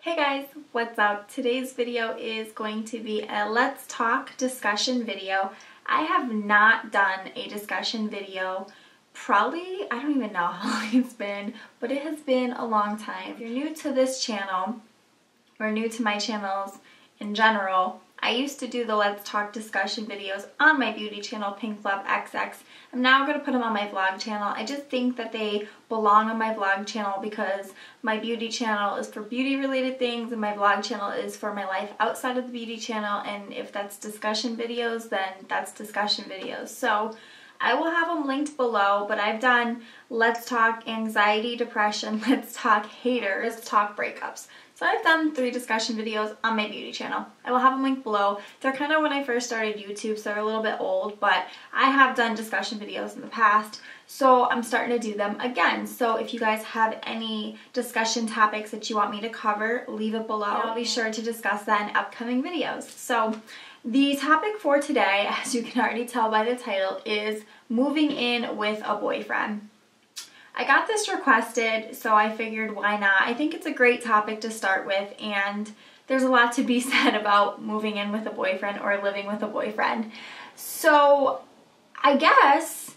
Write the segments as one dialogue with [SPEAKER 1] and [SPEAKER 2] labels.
[SPEAKER 1] Hey guys, what's up? Today's video is going to be a Let's Talk discussion video. I have not done a discussion video probably, I don't even know how long it's been, but it has been a long time. If you're new to this channel, or new to my channels in general, I used to do the Let's Talk discussion videos on my beauty channel, Pink Love XX. I'm now going to put them on my vlog channel. I just think that they belong on my vlog channel because my beauty channel is for beauty related things and my vlog channel is for my life outside of the beauty channel, and if that's discussion videos, then that's discussion videos. So I will have them linked below, but I've done Let's Talk Anxiety, Depression, Let's Talk Haters, Let's Talk Breakups. So I've done 3 discussion videos on my beauty channel. I will have them linked below. They're kind of when I first started YouTube, so they're a little bit old, but I have done discussion videos in the past, so I'm starting to do them again. So if you guys have any discussion topics that you want me to cover, leave it below. I'll be sure to discuss that in upcoming videos. So the topic for today, as you can already tell by the title, is moving in with a boyfriend. I got this requested, so I figured why not. I think it's a great topic to start with, and there's a lot to be said about moving in with a boyfriend or living with a boyfriend. So I guess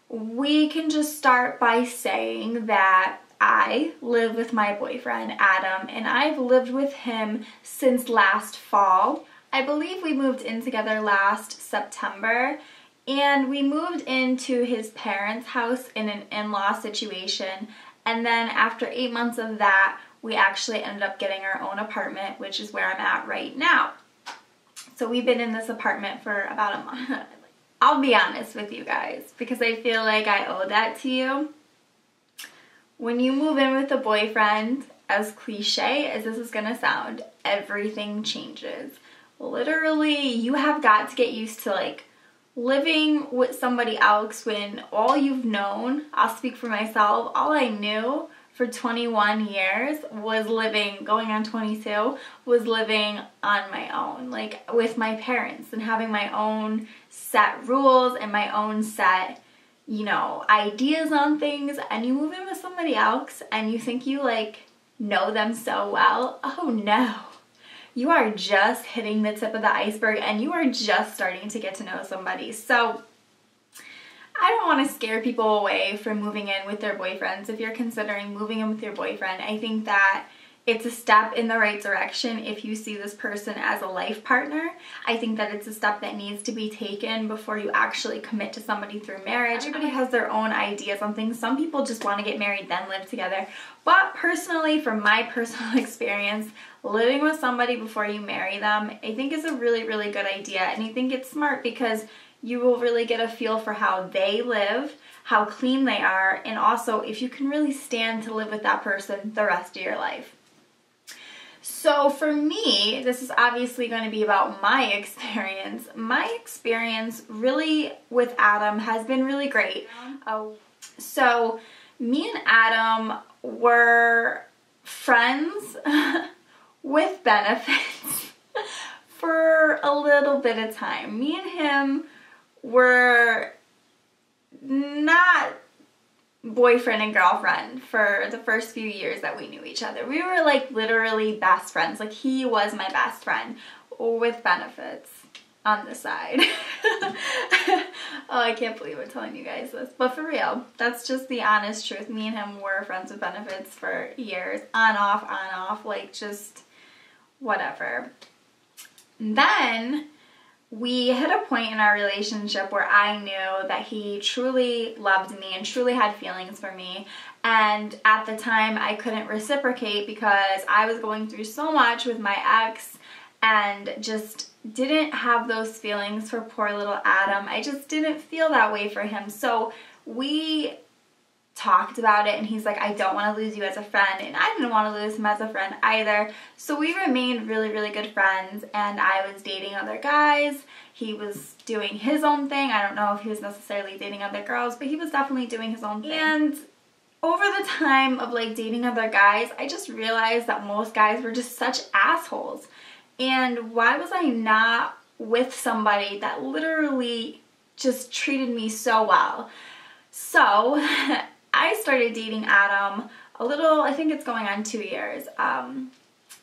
[SPEAKER 1] we can just start by saying that I live with my boyfriend, Adam, and I've lived with him since last fall. I believe we moved in together last September, and we moved into his parents' house in an in-law situation, and then after 8 months of that, we actually ended up getting our own apartment, which is where I'm at right now. So we've been in this apartment for about a month. I'll be honest with you guys, because I feel like I owe that to you. When you move in with a boyfriend, as cliche as this is gonna sound, everything changes. Literally, you have got to get used to living with somebody else when all you've known, I'll speak for myself, all I knew for 21 years was living, going on 22, was living on my own, with my parents and having my own set rules and my own set, ideas on things. And you move in with somebody else and you think you know them so well. Oh no. You are just hitting the tip of the iceberg and you are just starting to get to know somebody. So I don't want to scare people away from moving in with their boyfriends. If you're considering moving in with your boyfriend, I think that it's a step in the right direction if you see this person as a life partner. I think that it's a step that needs to be taken before you actually commit to somebody through marriage. Everybody has their own ideas on things. Some people just want to get married then live together. But personally, from my personal experience, living with somebody before you marry them, I think is a really, really good idea. And I think it's smart because you will really get a feel for how they live, how clean they are, and also if you can really stand to live with that person the rest of your life. So for me, this is obviously going to be about my experience. My experience really with Adam has been really great. So me and Adam were friends with benefits for a little bit of time. Me and him were not boyfriend and girlfriend for the first few years that we knew each other. We were literally best friends. He was my best friend with benefits on the side. Oh, I can't believe I'm telling you guys this, but for real, that's just the honest truth. Me and him were friends with benefits for years, on off, just whatever. Then we hit a point in our relationship where I knew that he truly loved me and truly had feelings for me. And at the time, I couldn't reciprocate because I was going through so much with my ex and just didn't have those feelings for poor little Adam. I just didn't feel that way for him. So we talked about it and he's like, I don't want to lose you as a friend, and I didn't want to lose him as a friend either. So we remained really, really good friends, and I was dating other guys. He was doing his own thing. I don't know if he was necessarily dating other girls, but he was definitely doing his own thing. And over the time of dating other guys, I just realized that most guys were just such assholes. And why was I not with somebody that literally just treated me so well? So I started dating Adam a little, I think it's going on 2 years.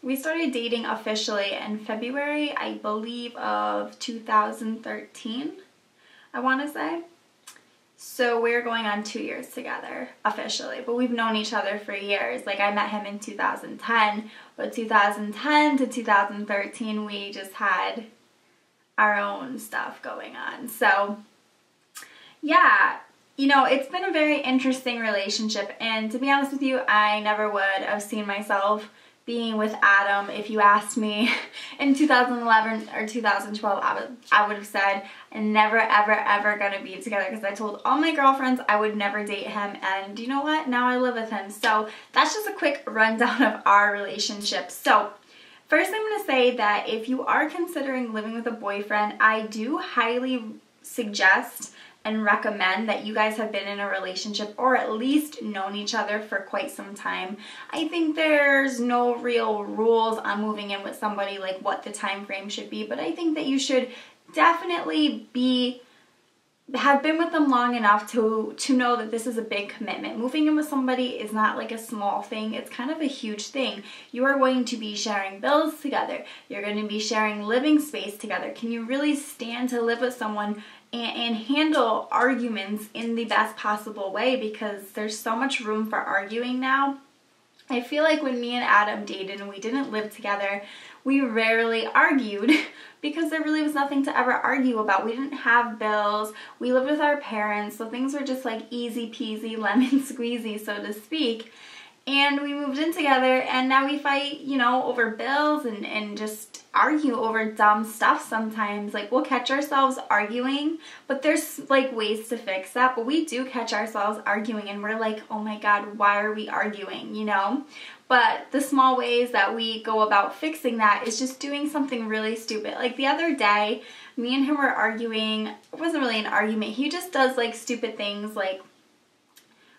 [SPEAKER 1] we started dating officially in February, I believe, of 2013, I want to say. So we're going on 2 years together officially, but we've known each other for years. Like, I met him in 2010, but 2010 to 2013 we just had our own stuff going on. So yeah, you know, it's been a very interesting relationship, and to be honest with you, I never would have seen myself being with Adam. If you asked me in 2011 or 2012, I would have said I'm never ever gonna be together, because I told all my girlfriends I would never date him, and you know what, now I live with him. So that's just a quick rundown of our relationship. So first, I'm gonna say that if you are considering living with a boyfriend, I do highly suggest and recommend that you guys have been in a relationship or at least known each other for quite some time. I think there's no real rules on moving in with somebody, like what the time frame should be, but I think that you should definitely have been with them long enough to know that this is a big commitment. Moving in with somebody is not like a small thing, it's kind of a huge thing. You are going to be sharing bills together, you're going to be sharing living space together. Can you really stand to live with someone and handle arguments in the best possible way? Because there's so much room for arguing now. I feel like when me and Adam dated and we didn't live together, we rarely argued because there really was nothing to ever argue about. We didn't have bills, we lived with our parents, so things were just like easy peasy lemon squeezy, so to speak. And we moved in together, and now we fight, you know, over bills and just argue over dumb stuff sometimes. Like, we'll catch ourselves arguing, but there's like ways to fix that. But we do catch ourselves arguing and we're like, oh my God, why are we arguing, you know? But the small ways that we go about fixing that is just doing something really stupid. Like the other day, me and him were arguing. It wasn't really an argument. He just does like stupid things, like,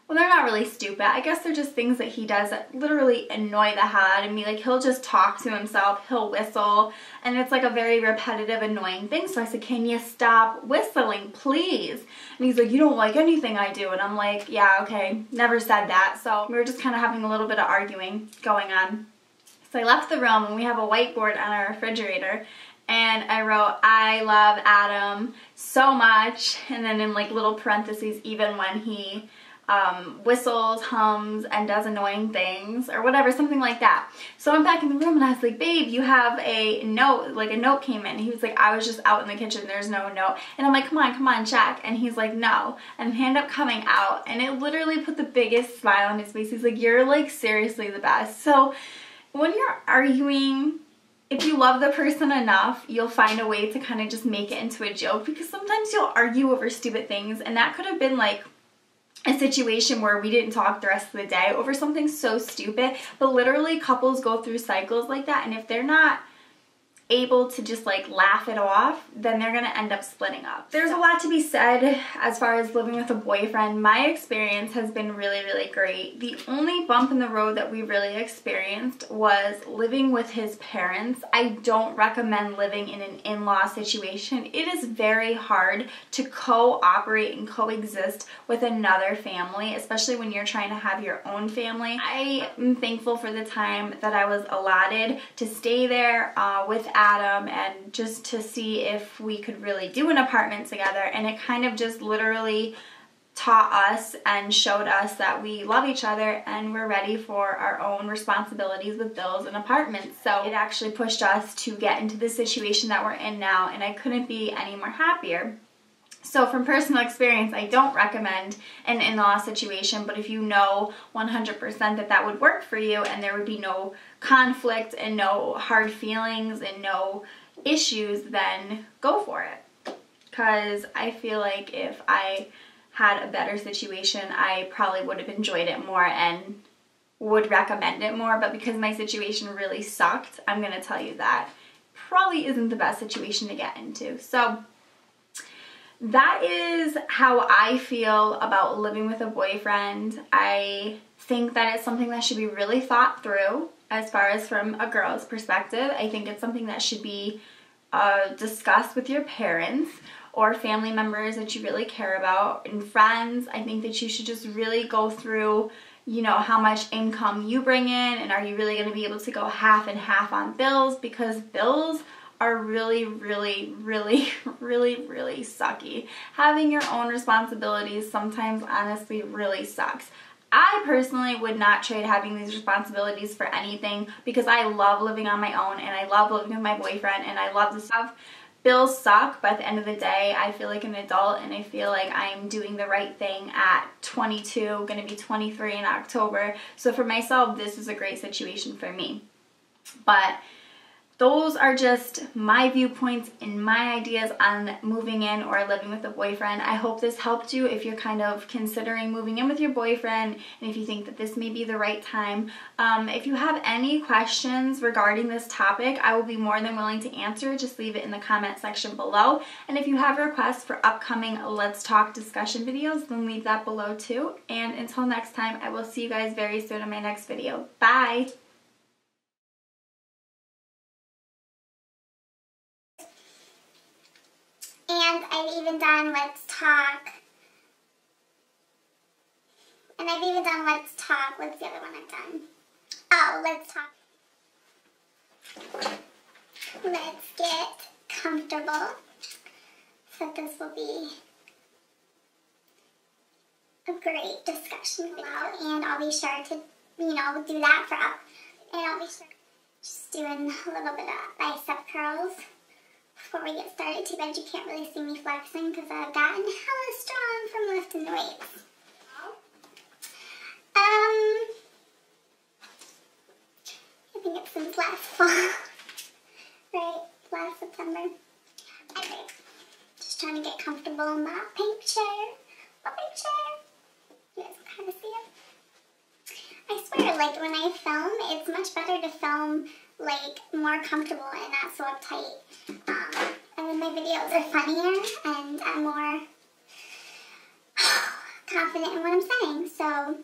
[SPEAKER 1] well, they're not really stupid. I guess they're just things that he does that literally annoy the hell out of me. Like, he'll just talk to himself, he'll whistle, and it's like a very repetitive, annoying thing. So I said, can you stop whistling, please? And he's like, you don't like anything I do. And I'm like, yeah, okay, never said that. So we were just kind of having a little bit of arguing going on. So I left the room, and we have a whiteboard on our refrigerator, and I wrote, I love Adam so much, and then in like little parentheses, even when he whistles, hums, and does annoying things, or whatever, something like that. So I'm back in the room and I was like, babe, you have a note, like a note came in. He was like, I was just out in the kitchen, there's no note. And I'm like, come on, check. And he's like, no. And he ended up coming out, and it literally put the biggest smile on his face. He's like, you're like seriously the best. So when you're arguing, if you love the person enough, you'll find a way to kind of just make it into a joke, because sometimes you'll argue over stupid things, and that could have been like a situation where we didn't talk the rest of the day over something so stupid. But literally couples go through cycles like that, and if they're not able to just like laugh it off, then they're gonna end up splitting up. There's a lot to be said as far as living with a boyfriend. My experience has been really great. The only bump in the road that we really experienced was living with his parents. I don't recommend living in an in-law situation. It is very hard to cooperate and coexist with another family, especially when you're trying to have your own family. I am thankful for the time that I was allotted to stay there with Adam, and just to see if we could really do an apartment together. And it kind of just literally taught us and showed us that we love each other and we're ready for our own responsibilities with bills and apartments. So it actually pushed us to get into the situation that we're in now, and I couldn't be any more happier. So from personal experience, I don't recommend an in-law situation, but if you know 100% that that would work for you and there would be no conflict and no hard feelings and no issues, then go for it. Because I feel like if I had a better situation, I probably would have enjoyed it more and would recommend it more. But because my situation really sucked, I'm going to tell you that probably isn't the best situation to get into. So that is how I feel about living with a boyfriend. I think that it's something that should be really thought through as far as from a girl's perspective. I think it's something that should be discussed with your parents or family members that you really care about, and friends. I think that you should just really go through you know, how much income you bring in, and are you really going to be able to go half and half on bills, because bills are really, really, really, really, really sucky. Having your own responsibilities sometimes honestly really sucks. I personally would not trade having these responsibilities for anything, because I love living on my own and I love living with my boyfriend and I love this stuff. Bills suck, but at the end of the day, I feel like an adult and I feel like I'm doing the right thing at 22, gonna be 23 in October. So for myself, this is a great situation for me. But those are just my viewpoints and my ideas on moving in or living with a boyfriend. I hope this helped you if you're kind of considering moving in with your boyfriend and if you think that this may be the right time. If you have any questions regarding this topic, I will be more than willing to answer. Just leave it in the comment section below. And if you have requests for upcoming Let's Talk discussion videos, then leave that below too. And until next time, I will see you guys very soon in my next video. Bye!
[SPEAKER 2] And I've even done Let's Talk. And I've even done Let's Talk. What's the other one I've done? Oh, Let's Talk. Let's get comfortable. So this will be a great discussion video. And I'll be sure to, you know, do that for up. And I'll be sure just doing a little bit of bicep curls. Before we get started, too bad you can't really see me flexing because I've gotten hella strong from lifting the weights. I think it's since last fall, right? Last September. Anyway, just trying to get comfortable in my pink chair. My pink chair. You guys can kind of see it. I swear, like when I film, it's much better to film like more comfortable and not so uptight. And then my videos are funnier and I'm more confident in what I'm saying. So